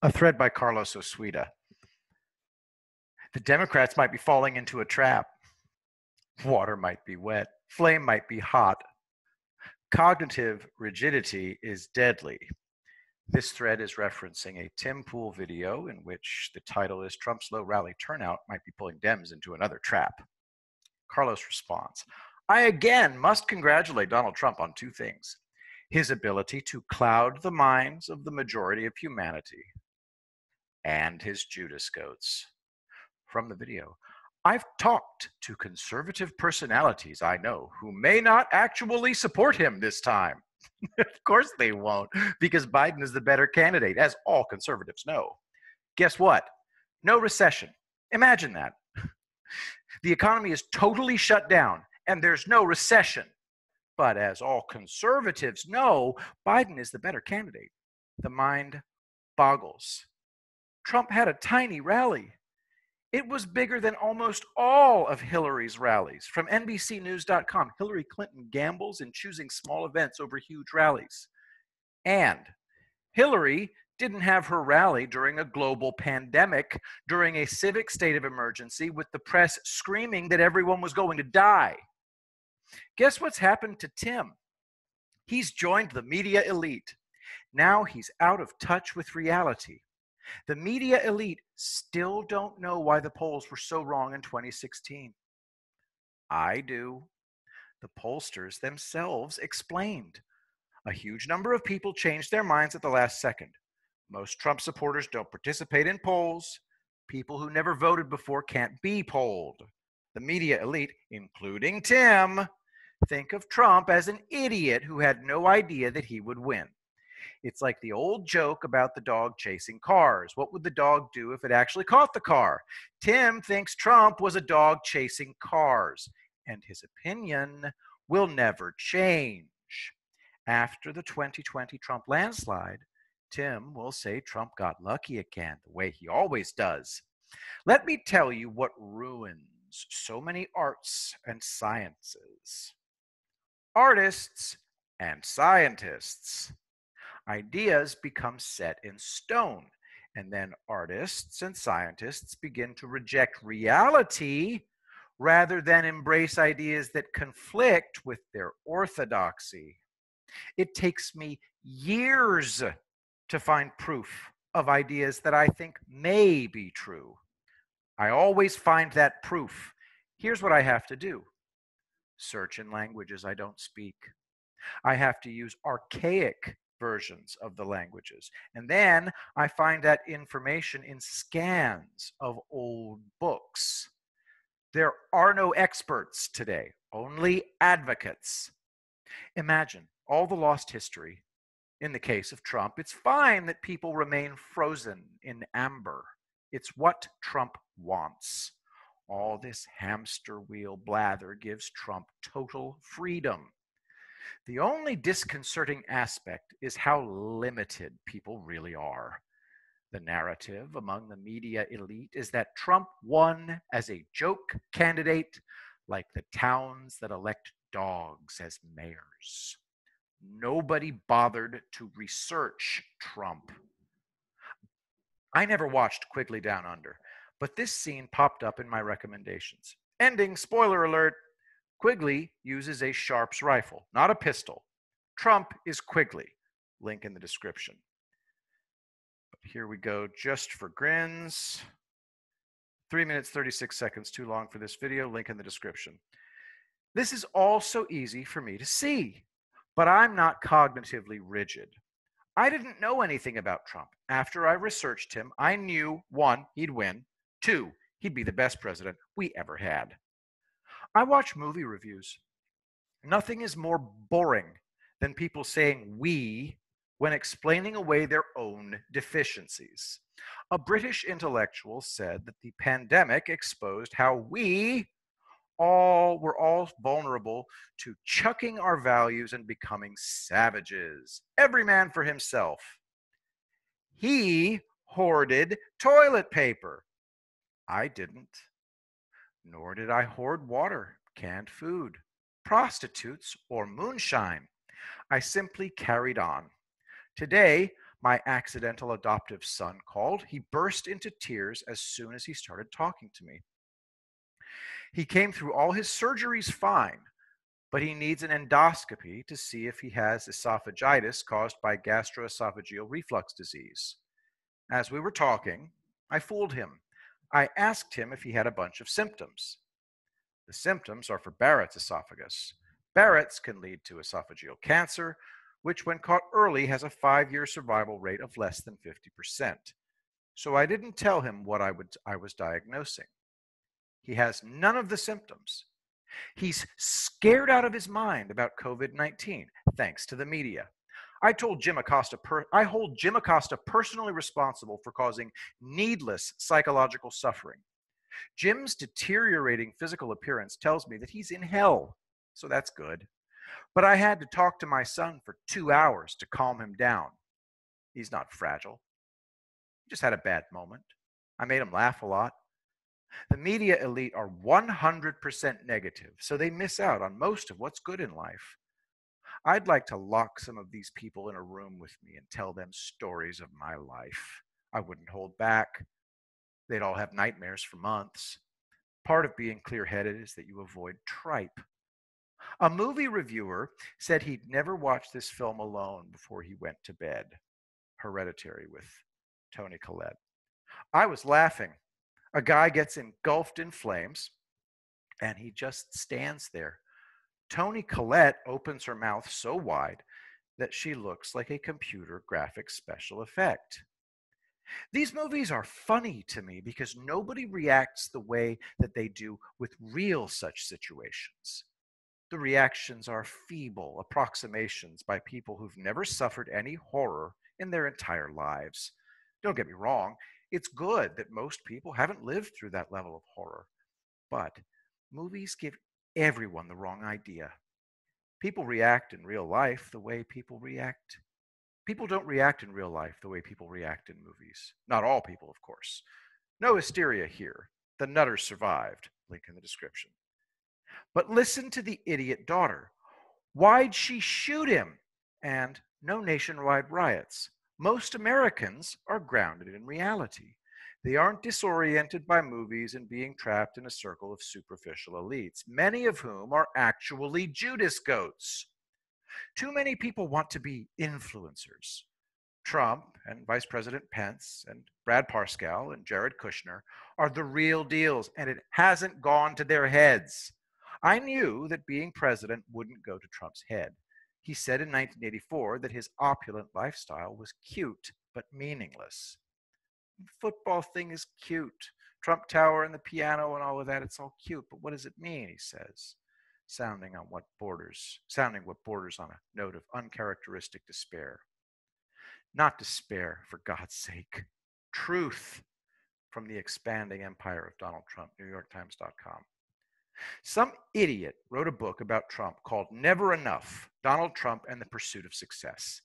A thread by Carlos Osuida. The Democrats might be falling into a trap. Water might be wet. Flame might be hot. Cognitive rigidity is deadly. This thread is referencing a Tim Pool video in which the title is Trump's low rally turnout might be pulling Dems into another trap. Carlos responds, I again must congratulate Donald Trump on two things. His ability to cloud the minds of the majority of humanity and his Judas goats. From the video, I've talked to conservative personalities I know who may not actually support him this time. Of course they won't, because Biden is the better candidate, as all conservatives know. Guess what? No recession. Imagine that. The economy is totally shut down, and there's no recession. But as all conservatives know, Biden is the better candidate. The mind boggles. Trump had a tiny rally. It was bigger than almost all of Hillary's rallies. From NBCnews.com, Hillary Clinton gambles in choosing small events over huge rallies. And Hillary didn't have her rally during a global pandemic, during a civic state of emergency with the press screaming that everyone was going to die. Guess what's happened to Tim? He's joined the media elite. Now he's out of touch with reality. The media elite still don't know why the polls were so wrong in 2016. I do. The pollsters themselves explained. A huge number of people changed their minds at the last second. Most Trump supporters don't participate in polls. People who never voted before can't be polled. The media elite, including Tim, think of Trump as an idiot who had no idea that he would win. It's like the old joke about the dog chasing cars. What would the dog do if it actually caught the car? Tim thinks Trump was a dog chasing cars, and his opinion will never change. After the 2020 Trump landslide, Tim will say Trump got lucky again, the way he always does. Let me tell you what ruins so many arts and sciences. Artists and scientists. Ideas become set in stone, and then artists and scientists begin to reject reality rather than embrace ideas that conflict with their orthodoxy. It takes me years to find proof of ideas that I think may be true. I always find that proof. Here's what I have to do. Search in languages I don't speak. I have to use archaic versions of the languages. And then I find that information in scans of old books. There are no experts today, only advocates. Imagine all the lost history. In the case of Trump, it's fine that people remain frozen in amber. It's what Trump wants. All this hamster wheel blather gives Trump total freedom. The only disconcerting aspect is how limited people really are. The narrative among the media elite is that Trump won as a joke candidate, like the towns that elect dogs as mayors. Nobody bothered to research Trump. I never watched Quigley Down Under, but this scene popped up in my recommendations. Ending, spoiler alert, Quigley uses a Sharps rifle, not a pistol. Trump is Quigley. Link in the description. But here we go, just for grins. 3 minutes, 36 seconds, too long for this video. Link in the description. This is all so easy for me to see, but I'm not cognitively rigid. I didn't know anything about Trump. After I researched him, I knew, 1, he'd win, 2, he'd be the best president we ever had. I watch movie reviews. Nothing is more boring than people saying we when explaining away their own deficiencies. A British intellectual said that the pandemic exposed how we were all vulnerable to chucking our values and becoming savages. Every man for himself. He hoarded toilet paper. I didn't. Nor did I hoard water, canned food, prostitutes, or moonshine. I simply carried on. Today, My accidental adoptive son called. He burst into tears as soon as he started talking to me. He came through all his surgeries fine, but he needs an endoscopy to see if he has esophagitis caused by gastroesophageal reflux disease. As we were talking, I fooled him. I asked him if he had a bunch of symptoms. The symptoms are for Barrett's esophagus. Barrett's can lead to esophageal cancer, which, when caught early, has a 5-year survival rate of less than 50%. So I didn't tell him what I was diagnosing. He has none of the symptoms. He's scared out of his mind about COVID-19, thanks to the media. I hold Jim Acosta personally responsible for causing needless psychological suffering. Jim's deteriorating physical appearance tells me that he's in hell, so that's good. But I had to talk to my son for 2 hours to calm him down. He's not fragile. He just had a bad moment. I made him laugh a lot. The media elite are 100% negative, so they miss out on most of what's good in life. I'd like to lock some of these people in a room with me and tell them stories of my life. I wouldn't hold back. They'd all have nightmares for months. Part of being clear-headed is that you avoid tripe. A movie reviewer said he'd never watched this film alone before he went to bed. Hereditary with Toni Collette. I was laughing. A guy gets engulfed in flames, and he just stands there. Toni Collette opens her mouth so wide that she looks like a computer graphics special effect. These movies are funny to me because nobody reacts the way that they do with real such situations. The reactions are feeble approximations by people who've never suffered any horror in their entire lives. Don't get me wrong, it's good that most people haven't lived through that level of horror. But movies give everyone the wrong idea. People react in real life the way people react. People don't react in real life the way people react in movies. Not all people, of course. No hysteria here. The Nutters survived. Link in the description. But listen to the idiot daughter. Why'd she shoot him? And no nationwide riots. Most Americans are grounded in reality. They aren't disoriented by movies and being trapped in a circle of superficial elites, many of whom are actually Judas goats. Too many people want to be influencers. Trump and Vice President Pence and Brad Parscale and Jared Kushner are the real deals, and it hasn't gone to their heads. I knew that being president wouldn't go to Trump's head. He said in 1984 that his opulent lifestyle was cute but meaningless. The football thing is cute. Trump Tower and the piano and all of that, it's all cute, but what does it mean, he says, sounding what borders on a note of uncharacteristic despair. Not despair, for God's sake. Truth from the expanding empire of Donald Trump, NewYorkTimes.com. Some idiot wrote a book about Trump called Never Enough, Donald Trump and the Pursuit of Success.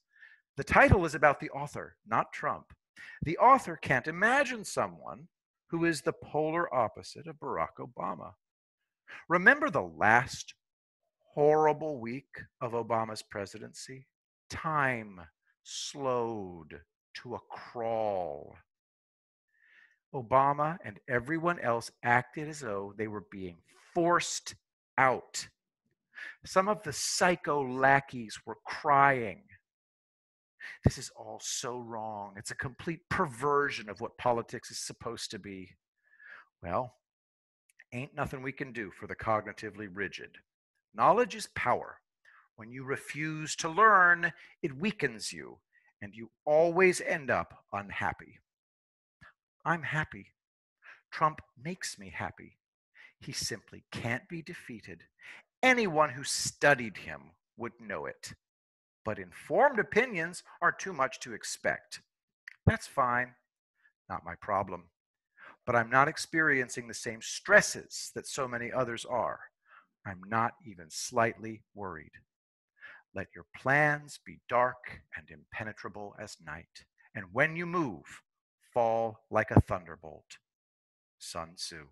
The title is about the author, not Trump. The author can't imagine someone who is the polar opposite of Barack Obama. Remember the last horrible week of Obama's presidency? Time slowed to a crawl. Obama and everyone else acted as though they were being forced out. Some of the psycho lackeys were crying. This is all so wrong. It's a complete perversion of what politics is supposed to be. Well, ain't nothing we can do for the cognitively rigid. Knowledge is power. When you refuse to learn, it weakens you, and you always end up unhappy. I'm happy. Trump makes me happy. He simply can't be defeated. Anyone who studied him would know it. But informed opinions are too much to expect. That's fine. Not my problem. But I'm not experiencing the same stresses that so many others are. I'm not even slightly worried. Let your plans be dark and impenetrable as night, and when you move, fall like a thunderbolt. Sun Tzu.